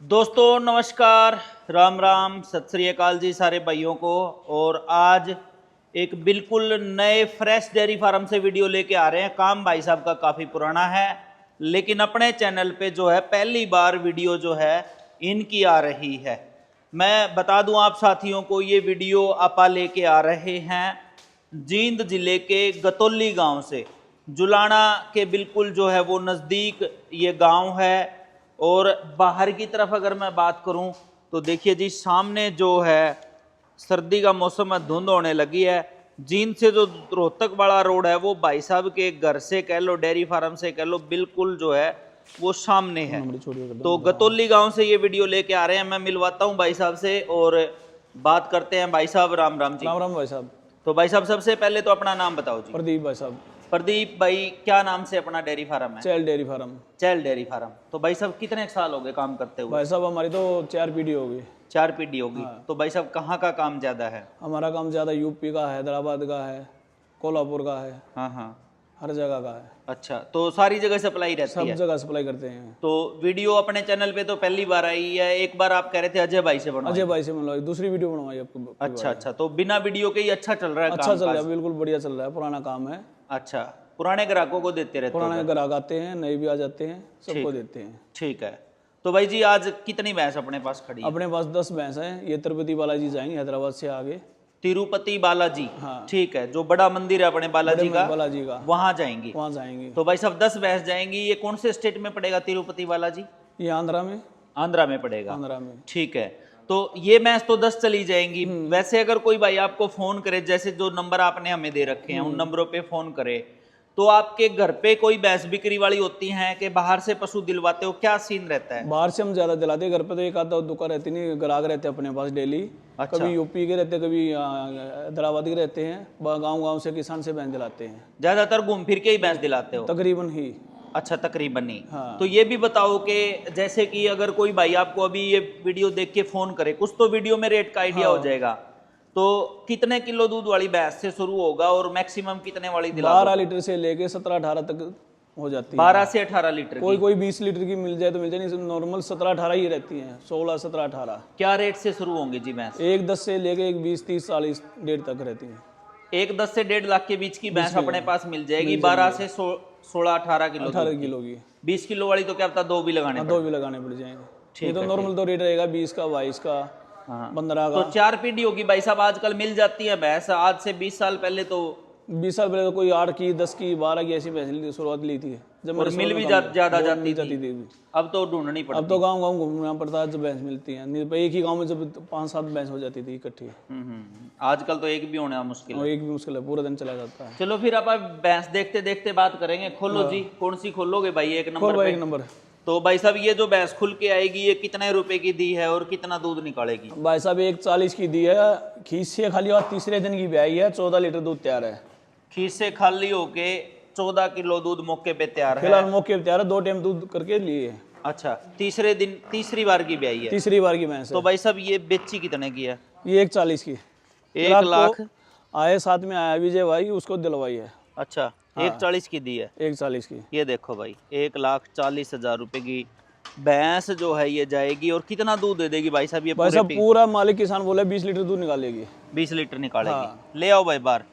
दोस्तों नमस्कार, राम राम, सत श्री अकाल जी सारे भाइयों को। और आज एक बिल्कुल नए फ्रेश डेयरी फार्म से वीडियो लेके आ रहे हैं। काम भाई साहब का काफ़ी पुराना है, लेकिन अपने चैनल पे जो है पहली बार वीडियो जो है इनकी आ रही है। मैं बता दूं आप साथियों को, ये वीडियो आपा लेके आ रहे हैं जींद जिले के गतौली गांव से। जुलाना के बिल्कुल जो है वो नज़दीक ये गांव है। और बाहर की तरफ अगर मैं बात करूं तो देखिए जी, सामने जो है सर्दी का मौसम है, धुंध होने लगी है। जींद से जो रोहतक वाला रोड है वो भाई साहब के घर से कह लो, डेयरी फार्म से कह लो, बिल्कुल जो है वो सामने है। तो गतौली गांव से ये वीडियो लेके आ रहे हैं। मैं मिलवाता हूं भाई साहब से और बात करते हैं। भाई साहब राम राम जी। राम राम भाई साहब। तो भाई साहब सबसे पहले तो अपना नाम बताओ जी। प्रदीप भाई साहब। प्रदीप भाई, क्या नाम से अपना डेयरी फार्म है? चैल डेयरी फार्म। चैल डेयरी फार्म। तो भाई साहब कितने साल हो गए काम करते हुए? भाई साहब हमारी तो 4 पीढ़ी होगी। 4 पीढ़ी होगी। हाँ। तो भाई साहब कहाँ का काम ज्यादा है? हमारा काम ज़्यादा यूपी का है, हैदराबाद का है, कोल्हापुर का है, हाँ हाँ। हर जगह का है। अच्छा, तो सारी जगह सप्लाई रहती सब है? जगह सप्लाई करते हैं। तो वीडियो अपने चैनल पे तो पहली बार आई है। एक बार आप कह रहे थे अजय भाई से बनवाई। अजय भाई से मिलवाई, दूसरी वीडियो बनवाई आपको। अच्छा अच्छा, तो बिना वीडियो के ही अच्छा चल रहा है अच्छा काम चल रहा काज? है, बिल्कुल बढ़िया चल रहा है, पुराना काम है। अच्छा, पुराने ग्राहकों को देते रहते हो? पुराने ग्राहक आते हैं, नए भी आ जाते हैं, सबको देते हैं। ठीक है। तो भाई जी आज कितनी भैंस अपने पास खड़ी है? अपने पास 10 भैंस हैं। ये तिरुपति बालाजी जाएंगे हैदराबाद से आगे। तिरुपति बालाजी? हाँ। ठीक है, जो बड़ा मंदिर है अपने बालाजी का, बालाजी का, वहां जाएंगी? वहाँ जाएंगे। तो भाई साहब 10 भैंस जाएंगी। ये कौन से स्टेट में पड़ेगा तिरुपति बालाजी? ये आंध्रा में। आंध्रा में पड़ेगा। आंध्रा में। ठीक है। तो ये भैंस तो 10 चली जाएंगी। वैसे अगर कोई भाई आपको फोन करे, जैसे जो नंबर आपने हमें दे रखे हैं उन नंबरों पे फोन करे, तो आपके घर पे कोई भैंस बिक्री वाली होती हैं कि बाहर से पशु दिलवाते हो? क्या सीन रहता है? बाहर से हम ज्यादा दिलाते हैं, घर पे तो एक आधा दुकान रहती नहीं, ग्राहक रहते हैं अपने पास डेली। अच्छा। कभी यूपी के रहते हैं, कभी हैदराबाद के रहते हैं। गांव गांव से किसान से भैंस दिलाते हैं। ज्यादातर घूम फिर के ही भैंस दिलाते हो? तकरीबन ही। अच्छा, तकरीबन ही। हाँ। तो ये भी बताओ कि जैसे कि अगर कोई भाई आपको अभी ये वीडियो देख के फोन करे, कुछ तो वीडियो में रेट का आइडिया हो जाएगा, तो कितने किलो दूध वाली भैंस से शुरू होगा और मैक्सिमम कितने वाली दिला? 12 लीटर से लेके 17-18 तक हो जाती है। 12 से 18 लीटर की? कोई 20 लीटर की मिल जाए तो मिल जाए, नहीं नॉर्मल 17-18 ही रहती है। 16-17-18। क्या रेट से शुरू होंगे जी भैंस? एक 10 से लेके एक 20-30-40 डेढ़ तक रहती है। एक 10 से 1.5 लाख के बीच की भैंस अपने पास मिल जाएगी। 12 से 16-18 किलो 18 किलो की। 20 किलो वाली तो क्या पता दो भी लगाने दो भी लगाने पड़ जाएंगे। ठीक ये तो नॉर्मल तो रेट रहेगा 20 का, 22 का, हाँ। 15 तो का। 4 पीढ़ी होगी भाई साहब, आजकल मिल जाती है भैंस। आज से 20 साल पहले तो 20 साल पहले तो कोई 8 की, 10 की, 12 की ऐसी भैंस शुरुआत ली थी। जब और मिल भी ज्यादा जाती जाती थी। थी। अब तो ढूंढनी पड़ती। अब तो गांव गांव घूमना पड़ता है जब भैंस मिलती है। नहीं तो एक ही गांव में जब 5-7 भैंस हो जाती थी इकट्ठी। आजकल तो एक भी होना मुश्किल है। और एक भी मुश्किल है, पूरा दिन चला जाता है। चलो फिर आप भैंस देखते देखते बात करेंगे। खोलो जी, कौन सी खोलोगे भाई? एक नंबर पे। एक नंबर। तो भाई साहब ये जो भैंस खुल के आएगी, ये कितने रुपए की दी है और कितना दूध निकालेगी? भाई साहब 140 की दी है। खींच से खाली और तीसरे दिन की ब्याई है। 14 लीटर दूध तैयार है। खींच से खाली होके 14 किलो दूध मौके पे तैयार है। फिलहाल मौके पे तैयार है, 2 टाइम दूध करके लिए। अच्छा, तीसरे दिन तीसरी बार की ब्याई है? तीसरी बार की भैंस है। तो भाई साहब ये बेची कितने की है? ये 140 की। 1 लाख आए साथ में आया विजय भाई, उसको दिलवाई है। अच्छा, 140 की दी है। 140 की। ये देखो भाई, 1,40,000 रुपए की भैंस जो है ये जाएगी। और कितना दूध दे देगी भाई साहब ये? भाई साहब पूरा मालिक किसान बोले 20 लीटर दूध निकालेगी। 20 लीटर निकालेगी। हाँ। ले आओ भाई बार।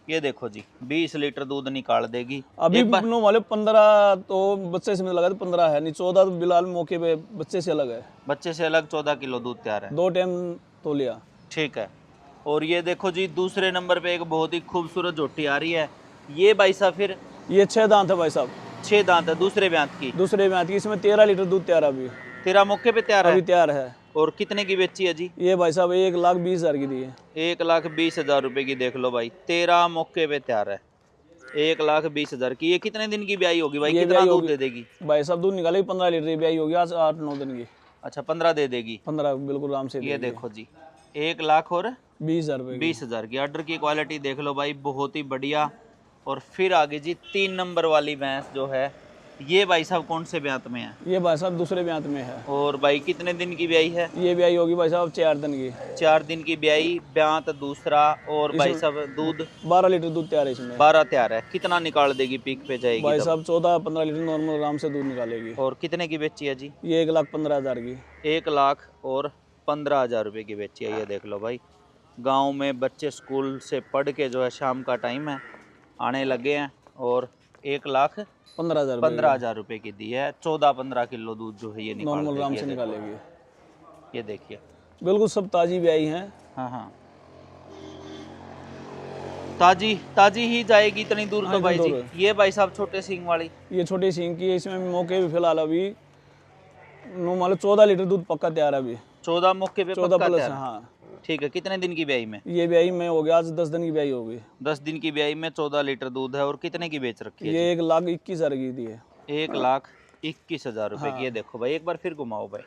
ये देखो जी, 20 लीटर दूध निकाल देगी। अभी बनो वाले 15 तो बच्चे से लगा, तो 15 है नहीं, 14 तो बिलाल मौके पे बच्चे से अलग है। बच्चे से अलग 14 किलो दूध तैयार है। 2 टाइम तो लिया। ठीक है। और ये देखो जी, दूसरे नंबर पे एक बहुत ही खूबसूरत झोटी आ रही है। ये भाई साहब फिर? ये 6 दांत है भाई साहब। 6 दांत है दूसरे ब्यांत की? दूसरे ब्यांत की। इसमें 13 लीटर दूध तैयार है अभी। 13 मौके पे तैयार है? अभी तैयार है। और कितने की बेची है जी? ये भाई साहब 1,20,000 की दी है। 1,20,000 रुपए की। देख लो भाई, 13 मौके पे तैयार है। 1,20,000 की। ये कितने दिन की ब्याई होगी भाई? कितना दूध दे देगी? भाई साहब दूध निकालेगी 15 लीटर की ब्याई होगी, आज 8-9 दिन की। अच्छा, 15 दे देगी? 15 बिल्कुल आराम से। ये देखो जी, 1,20,000 रुपए 20,000 की। ऑर्डर की क्वालिटी देख लो भाई, बहुत ही बढ़िया। और फिर आगे जी 3 नंबर वाली भैंस जो है ये भाई साहब कौन से ब्यात में है? ये भाई साहब दूसरे ब्यात में है। और भाई कितने दिन की ब्याई है? ये ब्याई होगी भाई साहब 4 दिन की। 4 दिन की ब्याई, ब्यात दूसरा। और भाई साहब दूध 12 लीटर दूध तैयार है इसमें। 12 तैयार है। कितना निकाल देगी, पीक पे जाएगी भाई तब? साहब 14-15 लीटर नॉर्मल आराम से दूध निकालेगी। और कितने की बेची है जी? ये 1,15,000 की। 1,15,000 रुपए की बेची है। ये देख लो भाई, गांव में बच्चे स्कूल से पढ़ के जो है शाम का टाइम है आने लगे हैं और 1,15,000 रुपए की दी है। 14-15 किलो दूध जो है ये नॉर्मल आराम निकाल से निकालेगी। ये देखिए बिल्कुल सब ताजी ब्याई हैं। हाँ हाँ, ताजी ताजी ही जाएगी इतनी दूर तो भाई जी। ये भाई साहब छोटे सींग वाली, ये छोटी सींग की है। इसमें मौके पे फिलहाल अभी मान लो 14 लीटर दूध पक्का तैयार है अभी। 14 मौके पे 14 पक्का प्लस, तैयार है। हाँ। ठीक है। कितने दिन की ब्याई में? ये ब्याई में हो गया, आज 10 दिन की ब्याई हो गई। 10 दिन की ब्याई में 14 लीटर दूध है। और कितने की बेच रखी है? ये 1,21,000 की दी है। 1,21,000 रुपए की। ये देखो भाई, एक बार फिर घुमाओ भाई।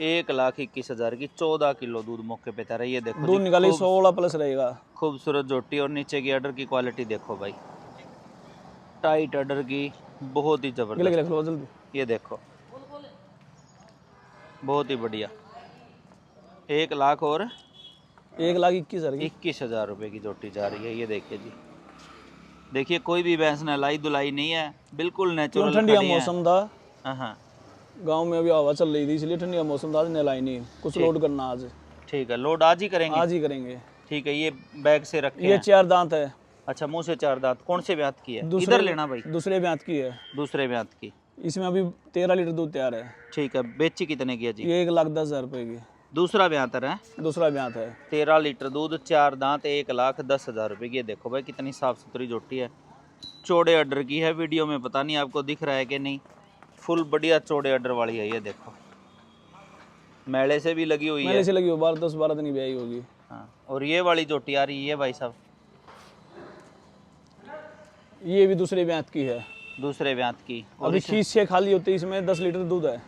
1,21,000 की 14 किलो दूध मौके पे तैयार है। ये देखो दूध जी, निकाले 16 प्लस रहेगा। खूबसूरत जोटी। और नीचे की अडर की क्वालिटी देखो भाई, टाइट अडर की, बहुत ही जबरदस्त। रख लो जल्दी। ये देखो, बहुत ही बढ़िया। 1,00,000 और 1,21,000 की। 21,000 रुपए की जोटी जा रही है। ये देखिए जी, देखिए कोई भी भैंस नहलाई धुलाई नहीं है, बिल्कुल नेचुरल। ठंडी का मौसम था, हाँ, गांव में अभी हवा चल रही थी, इसलिए ठंडी का मौसम था, आज नहलाई नहीं। कुछ लोड करना आज। ठीक है, लोड आज ही करेंगे? आज ही करेंगे। ठीक है। ये बैग से रखे ये 4 दांत है। अच्छा, मुंह से 4 दांत। कौन से ब्यात की है? इधर लेना भाई। दूसरे ब्यात की है। दूसरे ब्यात की। इसमें अभी 13 लीटर दूध तैयार है। ठीक है। बेची कितने की है जी? ये 1,10,000 रुपए की। दूसरा ब्यात है? दूसरा ब्यात है। 13 लीटर दूध, 4 दांत, 1,10,000 रुपए की। ये देखो भाई, कितनी साफ सुथरी जोटी है। चौड़े अडर की है। वीडियो में पता नहीं आपको दिख रहा है कि नहीं, फुल बढ़िया चौड़े अडर वाली है। ये देखो, मेले से भी लगी हुई है। मेले से लगी हुई 10-12 दिन की ब्याई होगी। हाँ। और ये वाली जोटी आ रही है भाई साहब, ये भी दूसरे ब्यात की है। दूसरे ब्यात की। और अभी खीस से खाली होती है, इसमें 10 लीटर दूध है।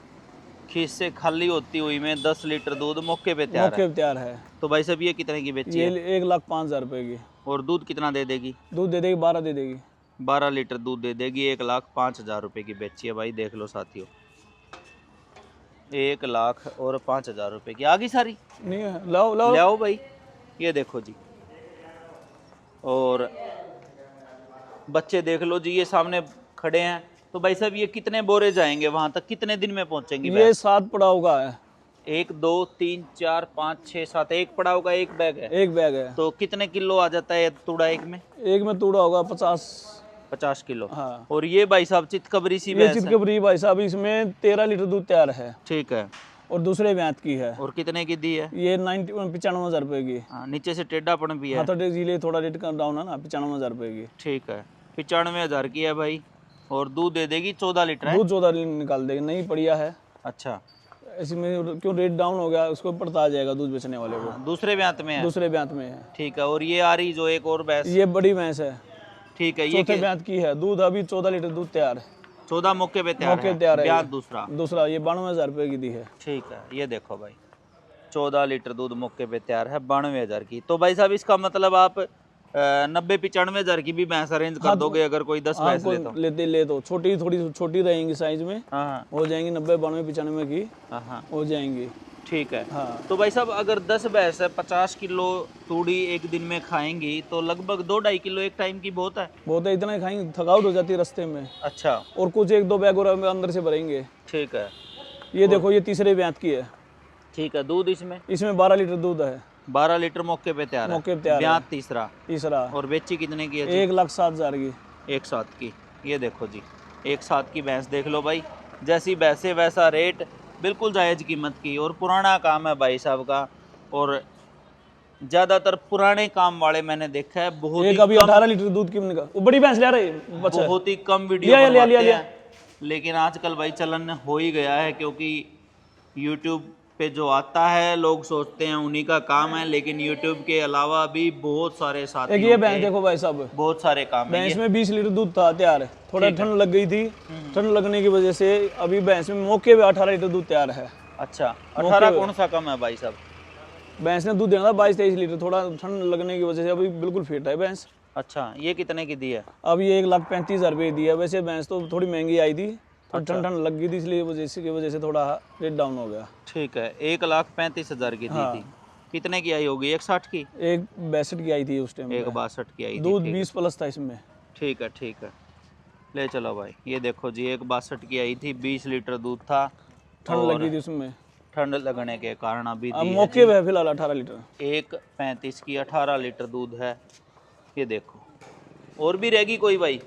खीस से खाली होती हुई में 10 लीटर दूध मौके पे तैयार मौके पे तैयार है। तो भाई साहब ये कितने की बेची ये है? 1,05,000 रुपए की। और दूध कितना दे देगी? दूध दे देगी 12 दे देगी। 12 लीटर दूध दे देगी। 1,05,000 रुपए की बेची है भाई। देख लो साथियों, 1,05,000 रुपए की। आगी सारी नहीं है, लाओ लाओ ले आओ भाई। ये देखो जी, और बच्चे देख लो जी, ये सामने खड़े हैं। तो भाई साहब ये कितने बोरे जाएंगे वहां तक? कितने दिन में पहुंचेंगी? ये 7 पड़ाव का है। 1 2 3 4 5 6 7, एक पड़ाव का एक बैग है। एक बैग है। तो कितने किलो आ जाता है तूड़ा एक में? एक में तूड़ा होगा 50 किलो। हाँ। और ये भाई साहब चितकबरी सी ये भैंस है। चितकबरी भाई साहब, इसमें 13 लीटर दूध तैयार है। ठीक है। और दूसरे ब्यात की है। और कितने की दी है? ये 95,000 रुपए की। हाँ, नीचे से टेढ़ापन भी है। हाँ, तो इसलिए थोड़ा रेट कम डाउन है ना, 95,000 रुपए की। ठीक है, 95,000 की है भाई। और दूध दे देगी 14 लीटर है? दूध 14 लीटर निकाल देगी, नहीं बढ़िया है। अच्छा, इसमें क्यों रेट डाउन हो गया, उसको पड़ता आ जाएगा दूध बेचने वाले को। दूसरे ब्यात में है? दूसरे ब्यात में है। ठीक है। और ये आ रही जो एक और भैंस? ये बड़ी भैंस है। ठीक है। ये चौथे ब्यात की है। दूध अभी 14 लीटर दूध तैयार है। 14 मौके पे तैयार मौके पे तैयार है। ब्यात दूसरा? दूसरा ये 92,000 रुपए की दी है। ठीक है। ये देखो भाई, 14 लीटर दूध मौके पे तैयार है, 92,000 की। तो भाई साहब इसका मतलब आप 90-95,000 की भी भैंस अरेंज कर दोगे अगर कोई 10 भैंस ले तो? ले तो छोटी, थोड़ी छोटी रहेंगी साइज में। हाँ हो जाएंगी 90, 92, 95 की हाँ हो जाएंगी। ठीक है। हाँ। तो भाई साहब अगर 10 भैंस है, 50 किलो तूड़ी एक दिन में खाएंगी तो लगभग 2-2.5 किलो एक टाइम की बहुत है? बहुत है, इतना ही खाएंगे, थकावट हो जाती है रास्ते में। अच्छा। और कुछ 1-2 बैग और अंदर से भरेंगे। ठीक है। ये देखो, ये तीसरे ब्यात की है। ठीक है। दूध इसमें 12 लीटर दूध है। 12 लीटर मौके पे तैयार है। मौके पे तैयार है। ब्यात तीसरा। और बेची कितने की है जी? 1,07,000 की। 1,07 की। ये देखो जी, 1,07 की भैंस देख लो भाई। जैसी भैंसे वैसा रेट, बिल्कुल जायज़ कीमत की। और पुराना काम है भाई साहब का, और ज़्यादातर पुराने काम वाले मैंने देखा है। बहुत एक अभी 18 लीटर दूध की निकाल, वो बड़ी भैंस ले रही है, बच्चा बहुत ही कम वीडियो लिया बनवाते हैं। लेकिन आजकल भाई चलन हो ही गया है, क्योंकि यूट्यूब पे जो आता है लोग सोचते हैं उन्हीं का काम है, लेकिन यूट्यूब के अलावा भी बहुत सारे साथियों एक ये भैंस देखो भाई साहब, बहुत सारे काम है। भैंस में 20 लीटर दूध था तैयार है। थोड़ा ठंड लग गई थी, ठंड लगने की वजह से अभी भैंस में मौके पे 18 लीटर दूध तैयार है। अच्छा, 18 कौन सा कम है भाई साहब? भैंस ने दूध देना था 22-23 लीटर, थोड़ा ठंड लगने की वजह से अभी बिल्कुल फिट है भैंस। अच्छा, ये कितने की दी है? अब ये 1,35,000 रुपये दी है। वैसे भैंस तो थोड़ी महंगी आई थी, थोड़ी ठंड ठंड लग गई थी, इसलिए की वजह से थोड़ा रेट डाउन हो गया। ठीक है, 1,35,000 की दी हाँ। थी। कितने की आई होगी? 1,60 की? 1,62 की आई थी उस टाइम। 1,62 की आई थी। दूध ठीक 20 प्लस था इसमें। ठीक है, ठीक है, ले चलो भाई। ये देखो जी, 1,62 की आई थी, 20 लीटर दूध था। ठंड और लगी थी उसमें, ठंड लगने के कारण अभी अब दी है मौके पे फिलहाल 18 लीटर। 1,35 की 18 लीटर दूध है। ये देखो, और भी रहेगी कोई भाई?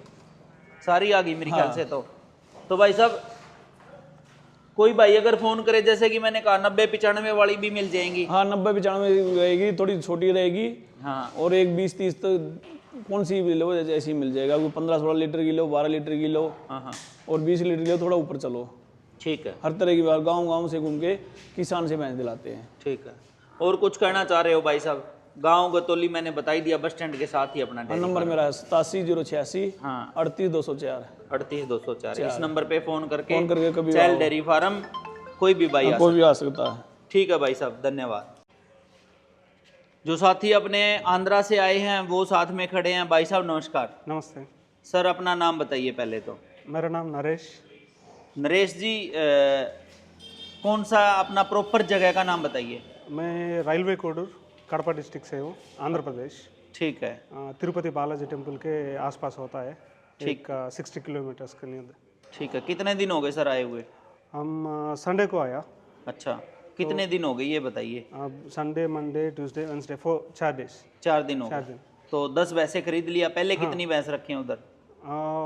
सारी आ गई मेरे ख्याल से। तो भाई साहब, कोई भाई अगर फोन करे, जैसे कि मैंने कहा 90-95 वाली भी मिल जाएंगी? हाँ, 90-95 रहेगी, थोड़ी छोटी रहेगी। हाँ, और एक 20-30 तो कौन सी भी लो ऐसी मिल जाएगा। 15-16 लीटर की लो, 12 लीटर की लो, हाँ, हाँ, और 20 लीटर की लो, थोड़ा ऊपर चलो। ठीक है, हर तरह की बात, गांव से घूम के किसान से भैंस दिलाते हैं। ठीक है। और कुछ कहना चाह रहे हो भाई साहब? गांव गतौली मैंने बता ही दिया, बस स्टैंड के साथ ही अपना डेयरी नंबर फार्म। मेरा है 87 हाँ, 38 204। 38 204। इस नंबर पे फोन करके कभी चैल डेयरी फार्म कोई भी भाई आ कोई भी आ सकता है। ठीक है भाई साहब, धन्यवाद। जो साथी अपने आंध्रा से आए हैं वो साथ में खड़े हैं। भाई साहब नमस्कार। नमस्ते, सर अपना नाम बताइए पहले तो। मेरा नाम नरेश। नरेश जी, कौन सा अपना प्रॉपर जगह का नाम बताइए। मैं रेलवे कोडूर कड़पा डिस्ट्रिक्ट से हूँ, आंध्र प्रदेश। ठीक है, तिरुपति बालाजी टेम्पल के आसपास होता है। ठीक। एक 60 किलोमीटर्स के लिए। ठीक है। कितने दिन हो गए सर आए हुए? हम संडे को आया। अच्छा, कितने दिन हो गए ये बताइए? अब Sunday, Monday, Tuesday, Wednesday, 4 days. 4 दिन हो 4 गए। दिन। तो 10 भैंसे खरीद लिया। पहले कितनी भैंस रखी हैं उधर?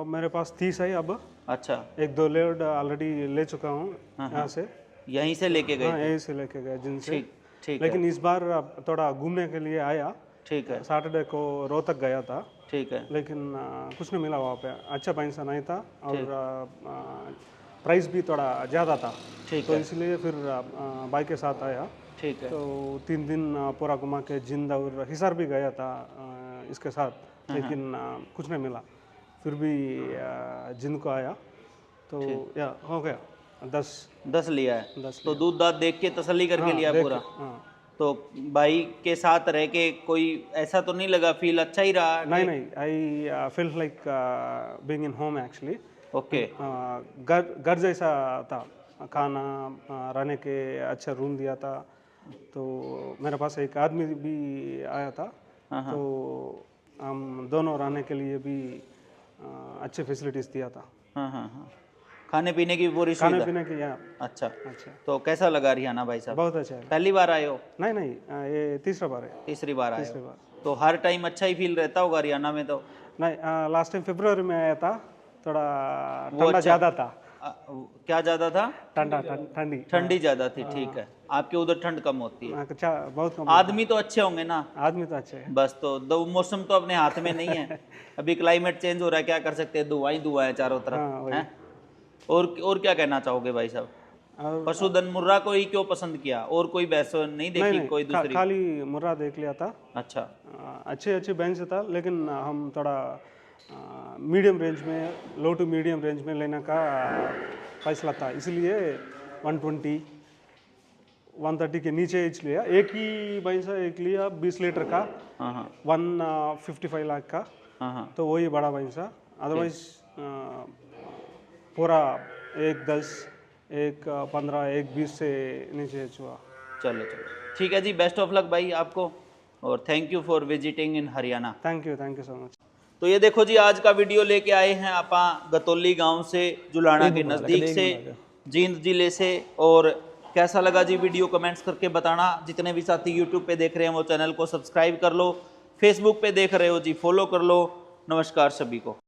मेरे पास 30 है अब। अच्छा, 1-2 लोड ऑलरेडी ले चुका हूँ यहाँ से। यहीं से लेके गए हाँ, थे? यहीं से लेके गए जिनसे। ठीक, ठीक है, लेकिन इस बार थोड़ा घूमने के लिए आया। ठीक है, सैटरडे को रोहतक गया था, ठीक है, लेकिन कुछ नहीं मिला वहाँ पे। अच्छा पैसा नहीं था और प्राइस भी थोड़ा ज़्यादा था। ठीक तो है, इसलिए फिर बाइक के साथ आया। ठीक है, तो 3 दिन पूरा घुमा के जिंद और हिसार भी गया था इसके साथ, लेकिन कुछ नहीं मिला। फिर भी जिंद को आया तो या हो गया 10 लिया है। 10 तो दूध दाद देख के तसल्ली करके लिया पूरा? हाँ। तो भाई के साथ रह के कोई ऐसा तो नहीं लगा, फील अच्छा ही रहा? नहीं, I feel like being in home actually. Okay, घर जैसा था, खाना, रहने के अच्छा रूम दिया था। तो मेरे पास एक आदमी भी आया था, तो हम दोनों रहने के लिए भी अच्छे फैसिलिटीज दिया था। हाँ, हाँ, हाँ। खाने पीने की पूरी खाने सुविधा? पीने की यहाँ अच्छा, अच्छा, तो कैसा लगा हरियाणा भाई साहब? बहुत अच्छा है। पहली बार आए हो? नहीं, ये तीसरा बार है। तीसरी बार आए तीसरी हो? बार तो हर टाइम अच्छा ही फील रहता होगा हरियाणा में तो? नहीं, लास्ट टाइम फरवरी में आया था, थोड़ा वो ठंडा अच्छा। ज़्यादा था। क्या ज़्यादा था? ठंडी। ठंडी ज़्यादा थी। ठीक है, आपके उधर ठंड कम होती है। अच्छा, बहुत कम। आदमी तो अच्छे होंगे ना? आदमी तो अच्छे है। बस तो दो मौसम तो अपने हाथ में नहीं है। अभी क्लाइमेट चेंज हो रहा है, क्या कर सकते हैं, धुआं ही धुआं है चारों हाँ, तरफ वही। है। और क्या कहना चाहोगे भाई साहब? और पशुधन मुर्रा को ही क्यों पसंद किया? और कोई भैंस नहीं देखी? नहीं, कोई दूसरी? खाली मुर्रा देख लिया था। अच्छा, अच्छे भैंस था, लेकिन हम थोड़ा मीडियम रेंज में, लो टू मीडियम रेंज में लेने का फैसला था, इसलिए 120 130 के नीचे एच लिया। एक ही भैंस एक लिया 20 लीटर का, हाँ, हाँ, 155 लाख का। हाँ, हाँ, तो वही बड़ा भैंस था। अदरवाइज पूरा 1-10, 1-15, 1-20 से नीचे एच हुआ। चलो ठीक है जी, बेस्ट ऑफ लक भाई आपको, और thank you for visiting in Haryana. Thank you so much. तो ये देखो जी, आज का वीडियो लेके आए हैं आपा गतौली गांव से, जुलाना के नज़दीक से, जींद जिले से। और कैसा लगा जी वीडियो, कमेंट्स करके बताना। जितने भी साथी यूट्यूब पे देख रहे हैं वो चैनल को सब्सक्राइब कर लो, फेसबुक पे देख रहे हो जी फॉलो कर लो। नमस्कार सभी को।